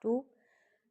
2।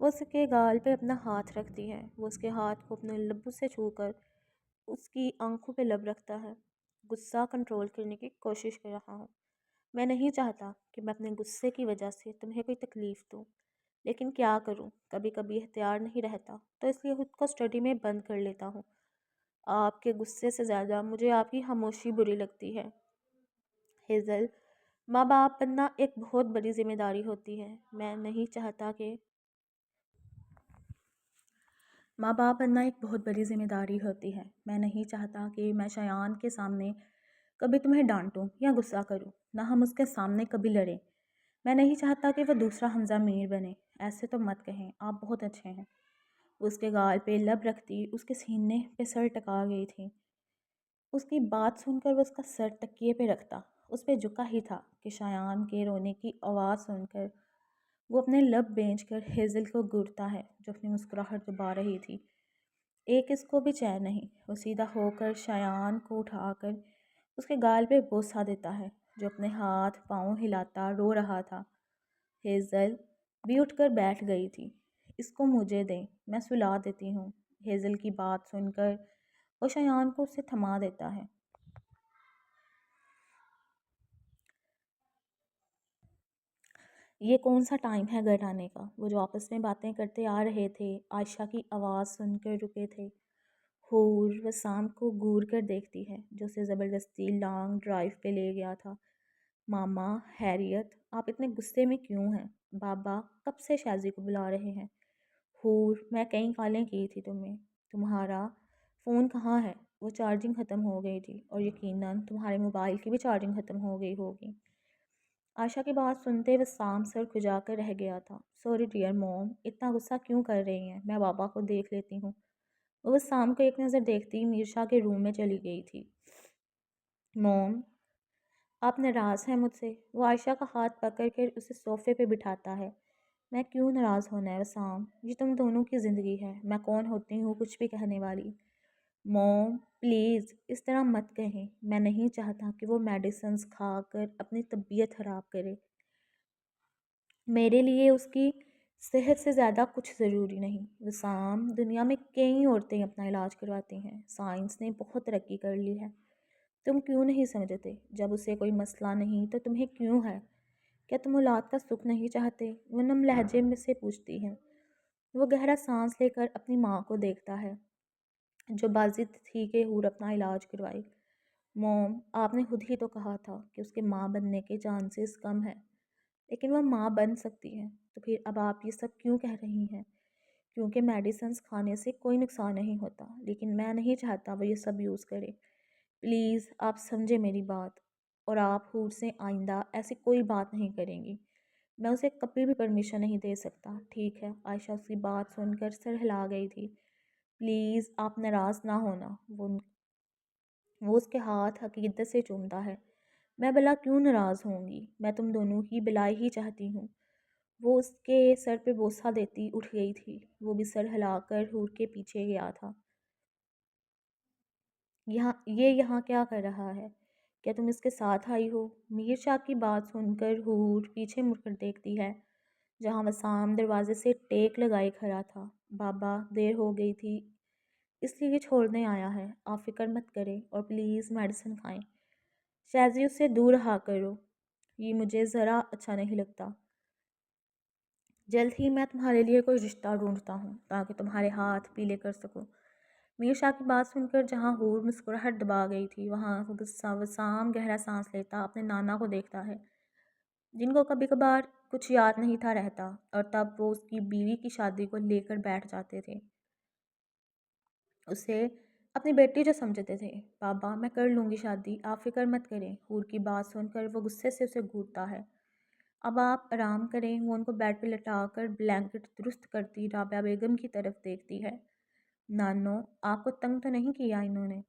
وہ اس کے گال پہ اپنا ہاتھ رکھتی ہے، وہ اس کے ہاتھ کو اپنے لبوں سے چھو کر اس کی آنکھوں پہ لب رکھتا ہے۔ غصہ کنٹرول کرنے کی کوشش کر رہا ہوں۔ میں نہیں چاہتا کہ میں اپنے غصے کی وجہ سے تمہیں کوئی تکلیف دوں، لیکن کیا کروں، کبھی کبھی اختیار نہیں رہتا، تو اس لیے خود کو اسٹڈی میں بند کر لیتا ہوں۔ آپ کے غصے سے زیادہ مجھے آپ کی خاموشی بری لگتی ہے۔ ہیزل، ماں باپ بننا ایک بہت بڑی ذمہ داری ہوتی ہے۔ ماں باپ بننا ایک بہت بڑی ذمہ داری ہوتی ہے۔ میں نہیں چاہتا کہ میں شایان کے سامنے کبھی تمہیں ڈانٹوں یا غصہ کروں، نہ ہم اس کے سامنے کبھی لڑیں۔ میں نہیں چاہتا کہ وہ دوسرا حمزہ میر بنے۔ ایسے تو مت کہیں، آپ بہت اچھے ہیں۔ وہ اس کے گال پہ لب رکھتی اس کے سینے پہ سر ٹکا گئی تھی۔ اس کی بات سن کر وہ اس کا سر تکیے پہ رکھتا، اس پہ جھکا ہی تھا کہ شایان کے رونے کی آواز سن کر وہ اپنے لب بھیج کر ہیزل کو گھورتا ہے جو اپنی مسکراہٹ دبا رہی تھی۔ ایک اس کو بھی چین نہیں۔ وہ سیدھا ہو کر شایان کو اٹھا کر اس کے گال پہ بوسہ دیتا ہے جو اپنے ہاتھ پاؤں ہلاتا رو رہا تھا۔ ہیزل بھی اٹھ کر بیٹھ گئی تھی۔ اس کو مجھے دیں، میں سلا دیتی ہوں۔ ہیزل کی بات سن کر وہ شایان کو اسے تھما دیتا ہے۔ یہ کون سا ٹائم ہے گھر آنے کا؟ وہ جو آپس میں باتیں کرتے آ رہے تھے عائشہ کی آواز سن کر رکے تھے۔ حور وسام کو گور کر دیکھتی ہے جو اسے زبردستی لانگ ڈرائیو پہ لے گیا تھا۔ ماما، خیریت، آپ اتنے غصے میں کیوں ہیں؟ بابا کب سے شازی کو بلا رہے ہیں؟ حور، میں کئی کالیں کی تھی تمہیں۔ تمہارا فون کہاں ہے؟ وہ چارجنگ ختم ہو گئی تھی اور یقیناً تمہارے موبائل کی بھی چارجنگ ختم ہو گئی ہوگی۔ عائشہ کی بات سنتے وسام سر کھجا کر رہ گیا تھا۔ سوری ڈیئر موم، اتنا غصہ کیوں کر رہی ہیں؟ میں بابا کو دیکھ لیتی ہوں۔ وہ وسام کو ایک نظر دیکھتی میرشا کے روم میں چلی گئی تھی۔ موم، آپ ناراض ہیں مجھ سے؟ وہ عائشہ کا ہاتھ پکڑ کر اسے صوفے پہ بٹھاتا ہے۔ میں کیوں ناراض ہونا ہے وسام؟ یہ تم دونوں کی زندگی ہے، میں کون ہوتی ہوں کچھ بھی کہنے والی؟ موم پلیز اس طرح مت کہیں، میں نہیں چاہتا کہ وہ میڈیسنز کھا کر اپنی طبیعت خراب کرے۔ میرے لیے اس کی صحت سے زیادہ کچھ ضروری نہیں۔ وسام، دنیا میں کئی عورتیں اپنا علاج کرواتی ہیں، سائنس نے بہت ترقی کر لی ہے۔ تم کیوں نہیں سمجھتے؟ جب اسے کوئی مسئلہ نہیں تو تمہیں کیوں ہے؟ کیا تم اولاد کا سکھ نہیں چاہتے؟ وہ نم لہجے میں سے پوچھتی ہے۔ وہ گہرا سانس لے کر اپنی ماں کو دیکھتا ہے جو باضد تھی کہ حور اپنا علاج کروائے۔ موم، آپ نے خود ہی تو کہا تھا کہ اس کے ماں بننے کے چانسز کم ہیں، لیکن وہ ماں بن سکتی ہے، تو پھر اب آپ یہ سب کیوں کہہ رہی ہیں؟ کیونکہ میڈیسنز کھانے سے کوئی نقصان نہیں ہوتا، لیکن میں نہیں چاہتا وہ یہ سب یوز کرے۔ پلیز آپ سمجھے میری بات، اور آپ حور سے آئندہ ایسی کوئی بات نہیں کریں گی۔ میں اسے کبھی بھی پرمیشن نہیں دے سکتا۔ ٹھیک ہے؟ عائشہ اس کی بات سن کر سر ہلا گئی تھی۔ پلیز آپ ناراض نہ ہونا۔ وہ اس کے ہاتھ عقیدت سے چومتا ہے۔ میں بلا کیوں ناراض ہوں گی؟ میں تم دونوں کی بلائی ہی چاہتی ہوں۔ وہ اس کے سر پہ بوسہ دیتی اٹھ گئی تھی۔ وہ بھی سر ہلا کر حور کے پیچھے گیا تھا۔ یہاں کیا کر رہا ہے؟ کیا تم اس کے ساتھ آئی ہو؟ میر شاہ کی بات سن کر حور پیچھے مڑ کر دیکھتی ہے جہاں وسام دروازے سے ٹیک لگائے کھڑا تھا۔ بابا، دیر ہو گئی تھی اس لیے چھوڑنے آیا ہے، آپ فکر مت کریں اور پلیز میڈیسن کھائیں۔ شازی اس سے دور رہا کرو، یہ مجھے ذرا اچھا نہیں لگتا۔ جلد ہی میں تمہارے لیے کوئی رشتہ ڈھونڈتا ہوں تاکہ تمہارے ہاتھ پیلے کر سکوں۔ میر شاہ کی بات سن کر جہاں حور مسکراہٹ دبا گئی تھی وہاں وسام گہرا سانس لیتا اپنے نانا کو دیکھتا ہے جن کو کبھی کبھار کچھ یاد نہیں تھا رہتا، اور تب وہ اس کی بیوی کی شادی کو لے کر بیٹھ جاتے تھے، اسے اپنی بیٹی جو سمجھتے تھے۔ بابا، میں کر لوں گی شادی، آپ فکر مت کریں۔ حور کی بات سن کر وہ غصے سے اسے گھورتا ہے۔ اب آپ آرام کریں۔ وہ ان کو بیڈ پہ لٹا کر بلینکٹ درست کرتی رابعہ بیگم کی طرف دیکھتی ہے۔ نانو، آپ کو تنگ تو نہیں کیا انہوں نے؟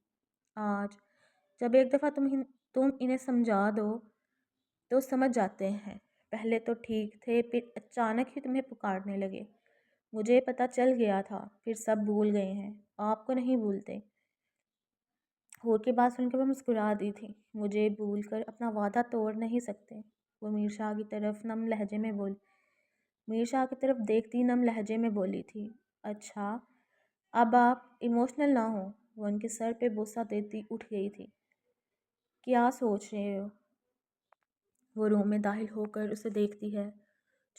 آج جب ایک دفعہ تم انہیں سمجھا دو تو سمجھ جاتے ہیں، پہلے تو ٹھیک تھے پھر اچانک ہی تمہیں پکارنے لگے۔ مجھے پتہ چل گیا تھا، پھر سب بھول گئے ہیں، آپ کو نہیں بھولتے۔ حور کی بات سن کر وہ مسکرا دی تھی۔ مجھے بھول کر اپنا وعدہ توڑ نہیں سکتے۔ وہ میر شاہ کی طرف نم لہجے میں بول میر شاہ کی طرف دیکھتی نم لہجے میں بولی تھی، اچھا اب آپ ایموشنل نہ ہوں۔ وہ ان کے سر پہ بوسہ دیتی اٹھ گئی تھی۔ کیا سوچ رہے ہو؟ وہ روم میں داخل ہو کر اسے دیکھتی ہے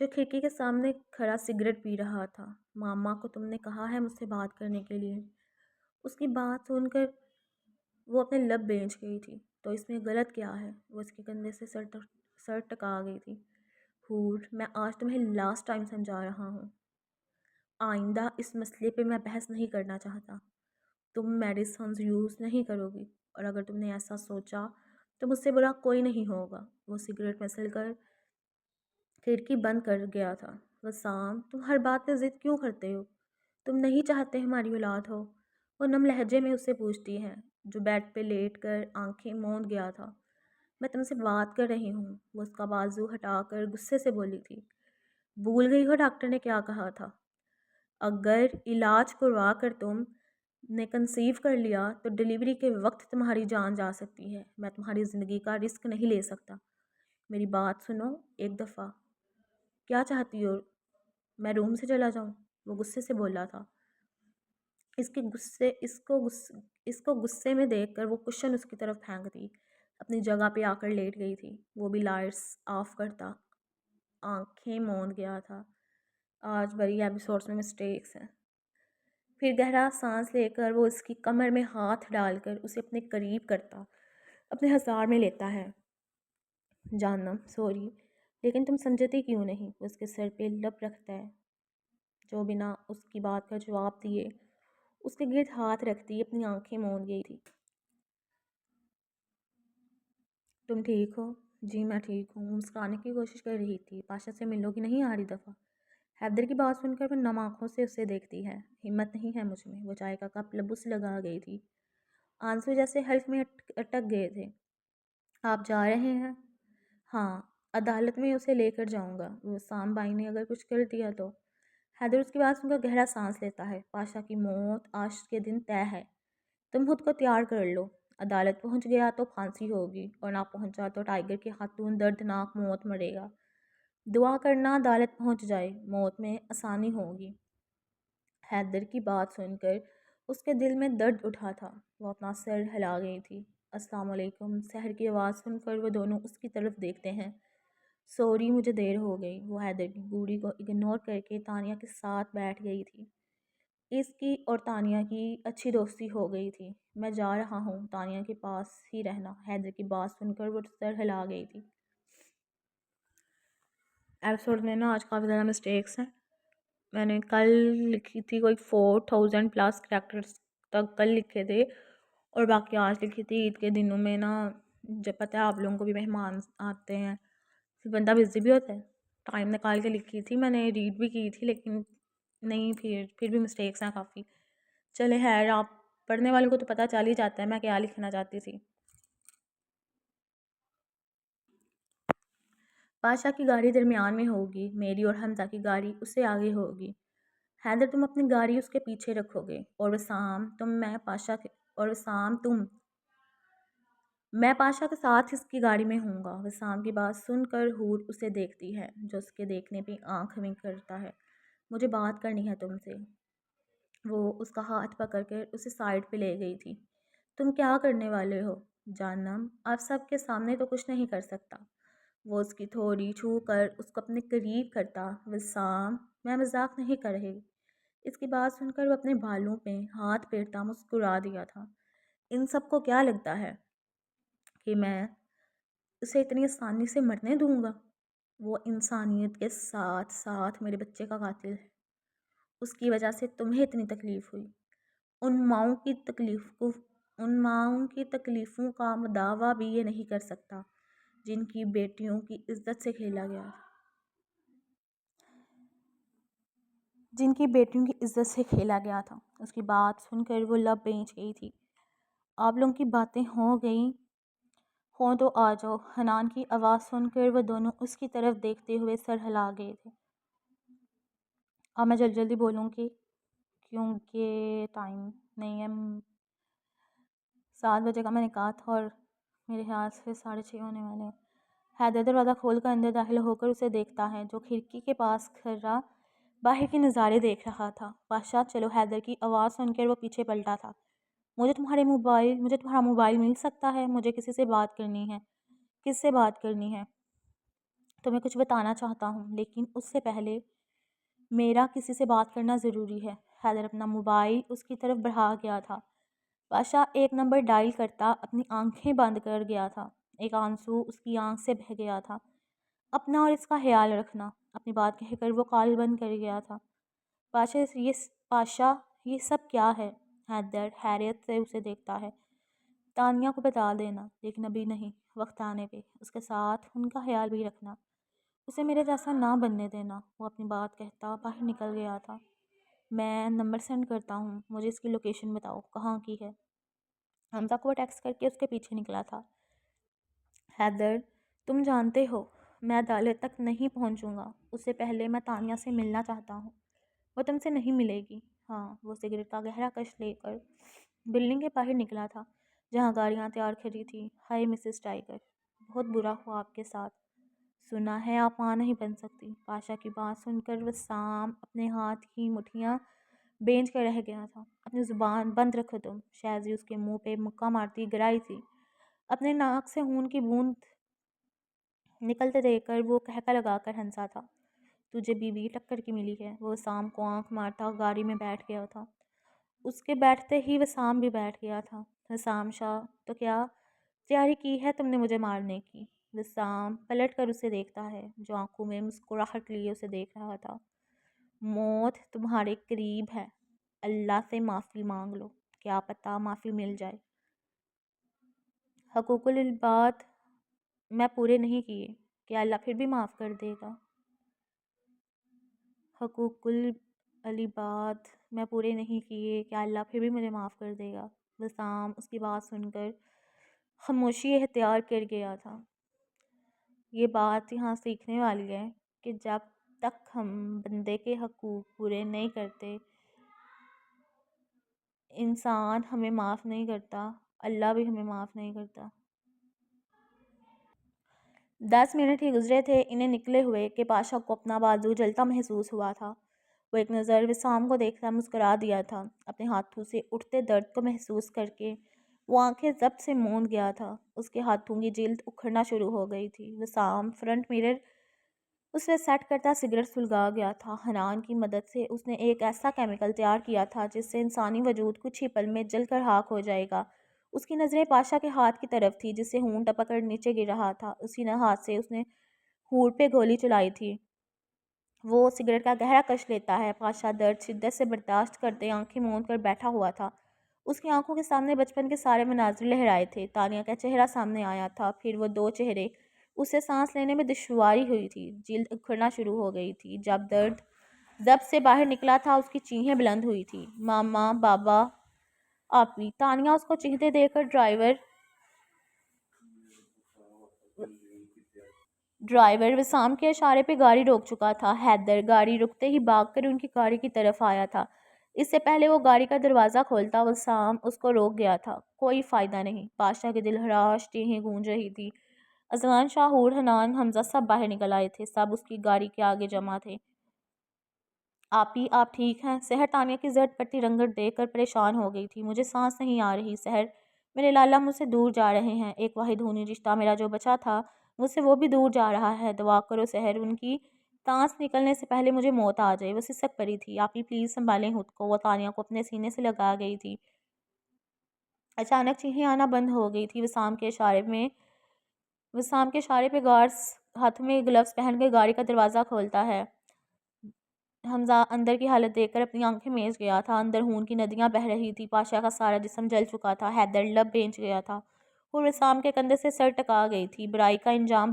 جو کھڑکی کے سامنے کھڑا سگریٹ پی رہا تھا۔ ماما کو تم نے کہا ہے مجھ سے بات کرنے کے لیے؟ اس کی بات سن کر وہ اپنے لب بھیج گئی تھی۔ تو اس میں غلط کیا ہے؟ وہ اس کے کندھے سے سر ٹکا گئی تھی۔ حور، میں آج تمہیں لاسٹ ٹائم سمجھا رہا ہوں، آئندہ اس مسئلے پہ میں بحث نہیں کرنا چاہتا۔ تم میڈیسنز یوز نہیں کرو گی، اور اگر تم نے ایسا سوچا تو مجھ سے برا کوئی نہیں ہوگا۔ وہ سگریٹ میں سل کر کھڑکی بند کر گیا تھا۔ وسام، تم ہر بات پہ ضد کیوں کرتے ہو؟ تم نہیں چاہتے ہماری اولاد ہو؟ وہ نم لہجے میں اس سے پوچھتی ہے، جو بیڈ پہ لیٹ کر آنکھیں موند گیا تھا۔ میں تم سے بات کر رہی ہوں۔ وہ اس کا بازو ہٹا کر غصے سے بولی تھی، بھول گئی ہو ڈاکٹر نے کیا کہا تھا؟ اگر علاج کروا کر تم نے کنسیو کر لیا تو ڈیلیوری کے وقت تمہاری جان جا سکتی ہے۔ میں تمہاری زندگی کا رسک نہیں لے سکتا۔ میری بات سنو ایک دفعہ۔ کیا چاہتی ہو؟ میں روم سے چلا جاؤں؟ وہ غصے سے بولا تھا۔ اس کو غصے میں دیکھ کر وہ کشن اس کی طرف پھینک دی، اپنی جگہ پہ آ کر لیٹ گئی تھی۔ وہ بھی لائٹس آف کرتا آنکھیں موند گیا تھا۔ آج بڑی ایپیسوڈز میں مسٹیکس ہیں۔ پھر گہرا سانس لے کر وہ اس کی کمر میں ہاتھ ڈال کر اسے اپنے قریب کرتا، اپنے ہزار میں لیتا ہے۔ جانم سوری، لیکن تم سمجھتی کیوں نہیں؟ وہ اس کے سر پہ لب رکھتا ہے، جو بنا اس کی بات کا جواب دیے اس کے گرد ہاتھ رکھتی اپنی آنکھیں موند گئی تھی۔ تم ٹھیک ہو؟ جی میں ٹھیک ہوں۔ مسکرانے کی کوشش کر رہی تھی۔ پاشا سے ملو گی نہیں آخری دفعہ؟ حیدر کی بات سن کر وہ نم آنکھوں سے اسے دیکھتی ہے۔ ہمت نہیں ہے مجھ میں۔ وہ چائے کا کپ لبوں سے لگا گئی تھی۔ آنسو جیسے حلق میں اٹک گئے تھے۔ آپ جا رہے ہیں؟ ہاں، عدالت میں اسے لے کر جاؤں گا۔ وہ سام بھائی نے اگر کچھ کر دیا تو؟ حیدر اس کی بات سن کر گہرا سانس لیتا ہے۔ پاشا کی موت آج کے دن طے ہے۔ تم خود کو تیار کر لو۔ عدالت پہنچ گیا تو پھانسی ہوگی، اور نہ پہنچا تو ٹائیگر کے ہاتھوں دردناک موت مرے گا۔ دعا کرنا عدالت پہنچ جائے، موت میں آسانی ہوگی۔ حیدر کی بات سن کر اس کے دل میں درد اٹھا تھا۔ وہ اپنا سر ہلا گئی تھی۔ السلام علیکم۔ سحر کی آواز سن کر وہ دونوں اس کی طرف دیکھتے ہیں۔ سوری مجھے دیر ہو گئی۔ وہ حیدر کی گوڑی کو اگنور کر کے تانیہ کے ساتھ بیٹھ گئی تھی۔ اس کی اور تانیہ کی اچھی دوستی ہو گئی تھی۔ میں جا رہا ہوں، تانیہ کے پاس ہی رہنا۔ حیدر کی بات سن کر وہ سر ہلا گئی تھی۔ ایپیسوڈ میں نا آج کافی زیادہ مسٹیکس ہیں۔ میں نے کل لکھی تھی کوئی 4000+ کریکٹرز تک کل لکھے تھے، اور باقی آج لکھی تھی۔ عید کے دنوں میں نا جب پتہ ہے آپ لوگوں کو بھی مہمان آتے ہیں، پھر بندہ بزی بھی ہوتا ہے۔ ٹائم نکال کے لکھی تھی، میں نے ریڈ بھی کی تھی، لیکن نہیں پھر بھی مسٹیکس ہیں کافی۔ چلے خیر، آپ پڑھنے والوں کو تو پتہ چل ہی جاتا ہے میں کیا لکھنا چاہتی تھی۔ پاشا کی گاڑی درمیان میں ہوگی، میری اور حمزہ کی گاڑی اس سے آگے ہوگی۔ حیدر تم اپنی گاڑی اس کے پیچھے رکھو گے، اور وسام میں پاشا کے ساتھ اس کی گاڑی میں ہوں گا۔ وسام کی بات سن کر حور اسے دیکھتی ہے، جو اس کے دیکھنے پہ آنکھ ونک کرتا ہے۔ مجھے بات کرنی ہے تم سے۔ وہ اس کا ہاتھ پکڑ کر اسے سائڈ پہ لے گئی تھی۔ تم کیا کرنے والے ہو؟ جانم آپ سب کے سامنے تو کچھ نہیں کر سکتا۔ وہ اس کی تھوڑی چھو کر اس کو اپنے قریب کرتا۔ وسام، میں مذاق نہیں کر رہی۔ اس کی بات سن کر وہ اپنے بالوں پہ ہاتھ پھیرتا مسکرا دیا تھا۔ ان سب کو کیا لگتا ہے کہ میں اسے اتنی آسانی سے مرنے دوں گا؟ وہ انسانیت کے ساتھ ساتھ میرے بچے کا قاتل ہے۔ اس کی وجہ سے تمہیں اتنی تکلیف ہوئی۔ ان ماؤں کی تکلیفوں کا دعویٰ بھی یہ نہیں کر سکتا جن کی بیٹیوں کی عزت سے کھیلا گیا تھا۔ اس کی بات سن کر وہ لب بھیج گئی تھی۔ آپ لوگوں کی باتیں ہو گئی ہوں تو آ جاؤ۔ حنان کی آواز سن کر وہ دونوں اس کی طرف دیکھتے ہوئے سر ہلا گئے تھے۔ اب میں جلدی جلدی بولوں گی کیونکہ ٹائم نہیں ہے۔ 7 بجے کا میں نے کہا تھا، اور میرے خیال سے 6:30 ہونے والے ہیں۔ حیدر دروازہ کھول کر اندر داخل ہو کر اسے دیکھتا ہے، جو کھڑکی کے پاس کھڑا باہر کے نظارے دیکھ رہا تھا۔ بادشاہ چلو، حیدر کی آواز سن کر وہ پیچھے پلٹا تھا۔ مجھے تمہارا موبائل مل سکتا ہے؟ مجھے کسی سے بات کرنی ہے۔ کس سے بات کرنی ہے؟ تمہیں کچھ بتانا چاہتا ہوں، لیکن اس سے پہلے میرا کسی سے بات کرنا ضروری ہے۔ حیدر اپنا موبائل اس کی طرف بڑھا گیا تھا۔ بادشاہ ایک نمبر ڈائل کرتا اپنی آنکھیں بند کر گیا تھا۔ ایک آنسو اس کی آنکھ سے بہہ گیا تھا۔ اپنا اور اس کا خیال رکھنا، اپنی بات کہہ کر وہ کال بند کر گیا تھا۔ بادشاہ یہ سب کیا ہے؟ حیدر حیرت سے اسے دیکھتا ہے۔ تانیہ کو بتا دینا، لیکن ابھی نہیں، وقت آنے پہ اس کے ساتھ ان کا خیال بھی رکھنا۔ اسے میرے جیسا نہ بننے دینا۔ وہ اپنی بات کہتا باہر نکل گیا تھا۔ میں نمبر سینڈ کرتا ہوں، مجھے اس کی لوکیشن بتاؤ، کہاں کی ہے؟ حمزہ کو وہ ٹیکسٹ کر کے اس کے پیچھے نکلا تھا۔ حیدر، تم جانتے ہو میں عدالت تک نہیں پہنچوں گا، اس سے پہلے میں تانیہ سے ملنا چاہتا ہوں۔ وہ تم سے نہیں ملے گی۔ ہاں۔ وہ سگریٹ کا گہرا کش لے کر بلڈنگ کے باہر نکلا تھا، جہاں گاڑیاں تیار کھڑی تھیں۔ ہائے مسز ٹائیگر، بہت برا ہوا آپ کے ساتھ۔ سنا ہے آپ ماں نہیں بن سکتی۔ پاشا کی بات سن کر وسام اپنے ہاتھ کی مٹھیاں بینچ کر رہ گیا تھا۔ اپنی زبان بند رکھو تم۔ شہزی اس کے منہ پہ مکہ مارتی گرائی تھی۔ اپنے ناک سے خون کی بوند نکلتے دیکھ کر وہ کہکا لگا کر ہنسا تھا۔ تجھے بیوی ٹکر کی ملی ہے۔ وہ وسام کو آنکھ مارتا گاڑی میں بیٹھ گیا تھا۔ اس کے بیٹھتے ہی وسام بھی بیٹھ گیا تھا۔ وسام شاہ، تو کیا تیاری کی ہے تم نے مجھے مارنے کی؟ وسام پلٹ کر اسے دیکھتا ہے، جو آنکھوں میں مسکراہٹ لیے اسے دیکھ رہا تھا۔ موت تمہارے قریب ہے، اللہ سے معافی مانگ لو، کیا پتہ معافی مل جائے۔ حقوق العباد میں پورے نہیں کیے، کیا اللہ پھر بھی معاف کر دے گا؟ حقوق العباد میں پورے نہیں کیے، کیا اللہ پھر بھی مجھے معاف کر دے گا؟ وسام اس کی بات سن کر خاموشی اختیار کر گیا تھا۔ یہ بات یہاں سیکھنے والی ہے کہ جب تک ہم بندے کے حقوق پورے نہیں کرتے، انسان ہمیں معاف نہیں کرتا، اللہ بھی ہمیں معاف نہیں کرتا۔ 10 منٹ ہی گزرے تھے انہیں نکلے ہوئے کہ پاشا کو اپنا بازو جلتا محسوس ہوا تھا۔ وہ ایک نظر وسام کو دیکھتا مسکرا دیا تھا۔ اپنے ہاتھوں سے اٹھتے درد کو محسوس کر کے وہ آنکھیں ضبط سے موند گیا تھا۔ اس کے ہاتھوں کی جلد اکھڑنا شروع ہو گئی تھی۔ وسام فرنٹ میرر اسے سیٹ کرتا سگریٹ سلگا گیا تھا۔ حنان کی مدد سے اس نے ایک ایسا کیمیکل تیار کیا تھا جس سے انسانی وجود کچھ ہی پل میں جل کر خاک ہو جائے گا۔ اس کی نظریں پاشا کے ہاتھ کی طرف تھی جس سے خون ٹپک کر نیچے گر رہا تھا۔ اسی ہاتھ سے اس نے ہور پہ گولی چلائی تھی۔ وہ سگریٹ کا گہرا کش لیتا ہے۔ پاشا درد شدت سے برداشت کرتے آنکھیں موند کر بیٹھا ہوا تھا۔ اس کی آنکھوں کے سامنے بچپن کے سارے مناظر لہرائے تھے۔ تانیہ کا چہرہ سامنے آیا تھا، پھر وہ دو چہرے۔ اسے سانس لینے میں دشواری ہوئی تھی، جلد اکھڑنا شروع ہو گئی تھی۔ جب درد ضبط سے باہر نکلا تھا اس کی چیخیں بلند ہوئی تھی، ماما، بابا، آپی۔ تانیہ اس کو چیختے دیکھ کر ڈرائیور وسام کے اشارے پہ گاڑی روک چکا تھا۔ حیدر گاڑی رکتے ہی بھاگ کر ان کی گاڑی کی طرف آیا تھا۔ اس سے پہلے وہ گاڑی کا دروازہ کھولتا وسام اس کو روک گیا تھا۔ کوئی فائدہ نہیں۔ پاشا کے دل ہراش ٹیہیں گونج رہی تھی۔ اذلان شاہ، ہور، حنان، حمزہ سب باہر نکل آئے تھے۔ سب اس کی گاڑی کے آگے جمع تھے۔ آپی، آپ ٹھیک ہیں؟ سحر تانیہ کی زرد پڑتی رنگت دیکھ کر پریشان ہو گئی تھی۔ مجھے سانس نہیں آ رہی سحر، میرے لالا مجھ سے دور جا رہے ہیں۔ ایک واحد خونی رشتہ میرا جو بچا تھا مجھ سے وہ بھی دور جا رہا ہے۔ دعا کرو سحر، ان کی سانس نکلنے سے پہلے مجھے موت آ جائے۔ وہ سسک پڑی تھی۔ آپی پلیز سنبھالیں خود کو۔ وہ تانیہ کو اپنے سینے سے لگا گئی تھی۔ اچانک چیخیں آنا بند ہو گئی تھی۔ وسام کے اشارے پہ گارڈز ہاتھوں میں گلوز پہن کر گاڑی کا دروازہ کھولتا ہے۔ حمزہ اندر کی حالت دیکھ کر اپنی آنکھیں میچ گیا تھا۔ اندر خون کی ندیاں بہہ رہی تھی۔ پاشا کا سارا جسم جل چکا تھا۔ حیدر لب بھیج گیا تھا اور وسام کے کندھے سے سر ٹکا گئی تھی۔ برائی کا انجام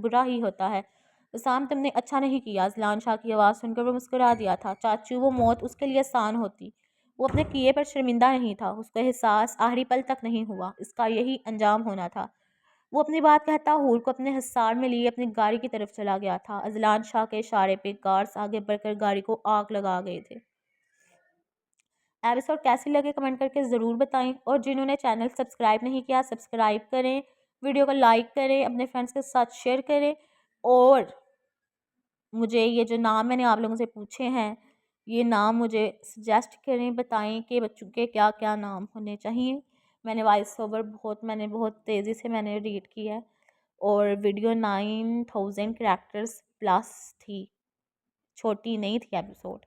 برا ہی ہوتا ہے۔ وسام، تم نے اچھا نہیں کیا۔ اذلان شاہ کی آواز سن کر وہ مسکرا دیا تھا۔ چاچو، وہ موت اس کے لیے آسان ہوتی۔ وہ اپنے کیے پر شرمندہ نہیں تھا۔ اس کا احساس آخری پل تک نہیں ہوا۔ اس کا یہی انجام ہونا تھا۔ وہ اپنی بات کہتا ہور کو اپنے حصار میں لیے اپنی گاڑی کی طرف چلا گیا تھا۔ اذلان شاہ کے اشارے پہ گارڈز آگے بڑھ کر گاڑی کو آگ لگا گئے تھے۔ ایپیسوڈ کیسی لگے کمنٹ کر کے ضرور بتائیں، اور جنہوں نے چینل سبسکرائب نہیں کیا سبسکرائب کریں۔ ویڈیو کو لائک کریں، اپنے فرینڈس کے ساتھ شیئر کریں، اور مجھے یہ جو نام میں نے آپ لوگوں سے پوچھے ہیں یہ نام مجھے سجیسٹ کریں، بتائیں کہ بچوں کے کیا کیا نام ہونے چاہیے۔ میں نے وائس اوور بہت تیزی سے میں نے ریڈ کیا ہے، اور ویڈیو 9000 کریکٹرز پلس تھی، چھوٹی نہیں تھی ایپیسوڈ۔